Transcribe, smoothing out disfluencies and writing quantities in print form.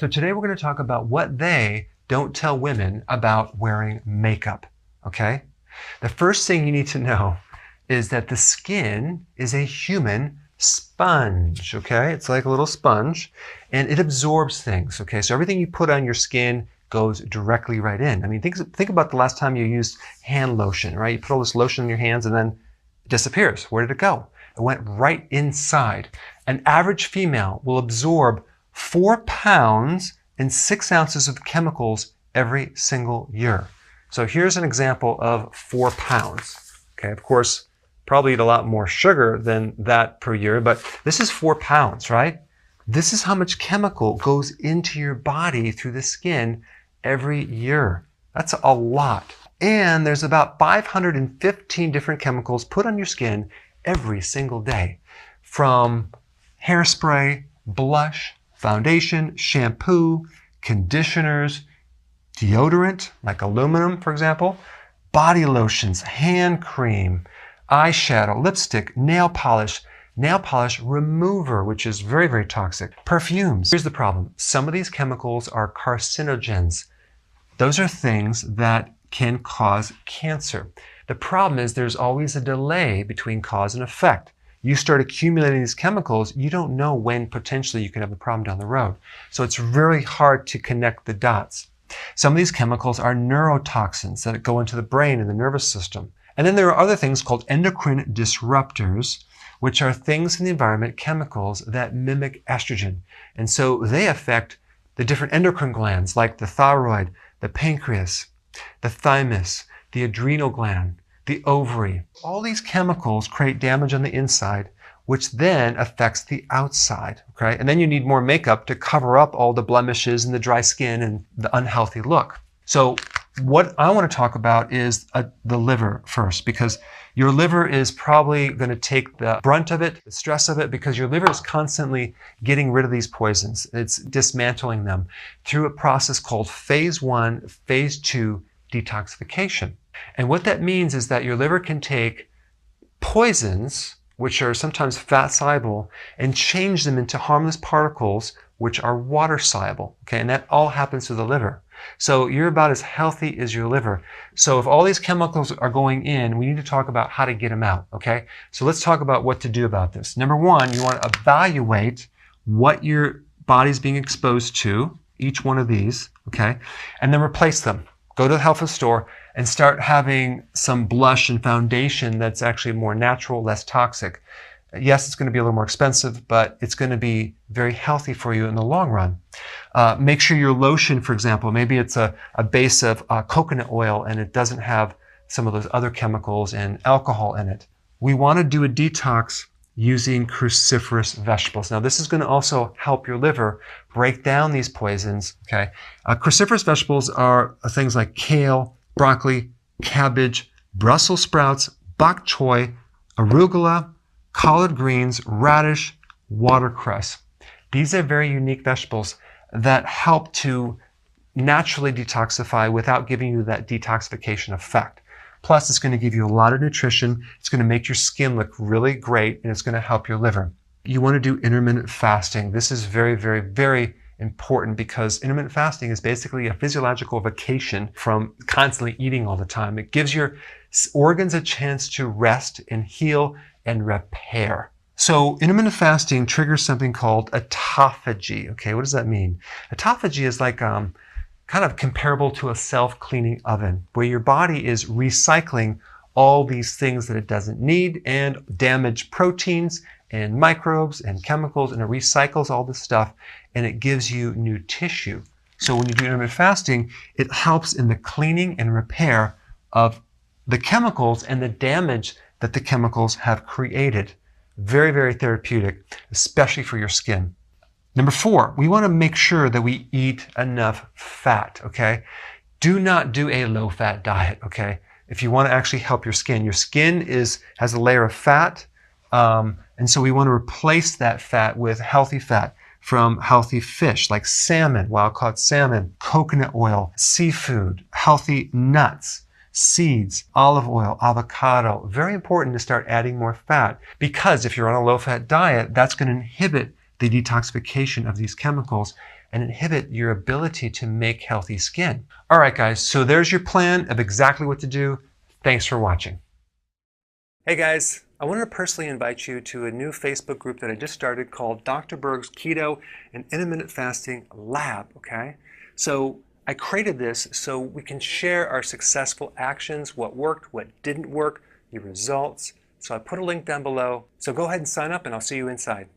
So today we're going to talk about what they don't tell women about wearing makeup, okay? The first thing you need to know is that the skin is a human sponge, okay? It's like a little sponge and it absorbs things, okay? So everything you put on your skin goes directly right in. I mean, think about the last time you used hand lotion, right? You put all this lotion on your hands and then it disappears. Where did it go? It went right inside. An average female will absorb 4 pounds and 6 ounces of chemicals every single year. So here's an example of 4 pounds. Okay, of course, probably eat a lot more sugar than that per year, but this is 4 pounds, right? This is how much chemical goes into your body through the skin every year. That's a lot. And there's about 515 different chemicals put on your skin every single day, from hairspray, blush, foundation, shampoo, conditioners, deodorant, like aluminum, for example, body lotions, hand cream, eyeshadow, lipstick, nail polish remover, which is very, very toxic, perfumes. Here's the problem. Some of these chemicals are carcinogens. Those are things that can cause cancer. The problem is there's always a delay between cause and effect. You start accumulating these chemicals, you don't know when potentially you can have a problem down the road. So it's really hard to connect the dots. Some of these chemicals are neurotoxins that go into the brain and the nervous system. And then there are other things called endocrine disruptors, which are things in the environment, chemicals that mimic estrogen. And so they affect the different endocrine glands like the thyroid, the pancreas, the thymus, the adrenal gland, the ovary. All these chemicals create damage on the inside, which then affects the outside, okay? And then you need more makeup to cover up all the blemishes and the dry skin and the unhealthy look. So what I want to talk about is the liver first, because your liver is probably going to take the brunt of it, the stress of it, because your liver is constantly getting rid of these poisons. It's dismantling them through a process called phase 1, phase 2 detoxification. And what that means is that your liver can take poisons, which are sometimes fat soluble, and change them into harmless particles, which are water soluble. Okay, and that all happens to the liver. So you're about as healthy as your liver. So if all these chemicals are going in, we need to talk about how to get them out. Okay, so let's talk about what to do about this. Number one, you want to evaluate what your body's being exposed to, each one of these, okay, and then replace them. Go to the health food store and start having some blush and foundation that's actually more natural, less toxic. Yes, it's going to be a little more expensive, but it's going to be very healthy for you in the long run. Make sure your lotion, for example, maybe it's a base of coconut oil and it doesn't have some of those other chemicals and alcohol in it. We want to do a detox using cruciferous vegetables. Now, this is going to also help your liver break down these poisons, okay? Cruciferous vegetables are things like kale, broccoli, cabbage, Brussels sprouts, bok choy, arugula, collard greens, radish, watercress. These are very unique vegetables that help to naturally detoxify without giving you that detoxification effect. Plus, it's going to give you a lot of nutrition. It's going to make your skin look really great, and it's going to help your liver. You want to do intermittent fasting. This is very, very, very important because intermittent fasting is basically a physiological vacation from constantly eating all the time. It gives your organs a chance to rest and heal and repair. So intermittent fasting triggers something called autophagy. Okay, what does that mean? Autophagy is like kind of comparable to a self-cleaning oven where your body is recycling all these things that it doesn't need and damaged proteins and microbes and chemicals, and it recycles all this stuff and it gives you new tissue. So when you do intermittent fasting, it helps in the cleaning and repair of the chemicals and the damage that the chemicals have created. Very, very therapeutic, especially for your skin. Number 4, we want to make sure that we eat enough fat, okay? Do not do a low-fat diet, okay? If you want to actually help your skin has a layer of fat, and so we want to replace that fat with healthy fat from healthy fish like salmon, wild-caught salmon, coconut oil, seafood, healthy nuts, seeds, olive oil, avocado. Very important to start adding more fat because if you're on a low-fat diet, that's going to inhibit the detoxification of these chemicals and inhibit your ability to make healthy skin. All right, guys, so there's your plan of exactly what to do. Thanks for watching. Hey guys, I wanted to personally invite you to a new Facebook group that I just started called Dr. Berg's Keto and Intermittent Fasting Lab, okay? So I created this so we can share our successful actions, what worked, what didn't work, your results. So I put a link down below. So go ahead and sign up and I'll see you inside.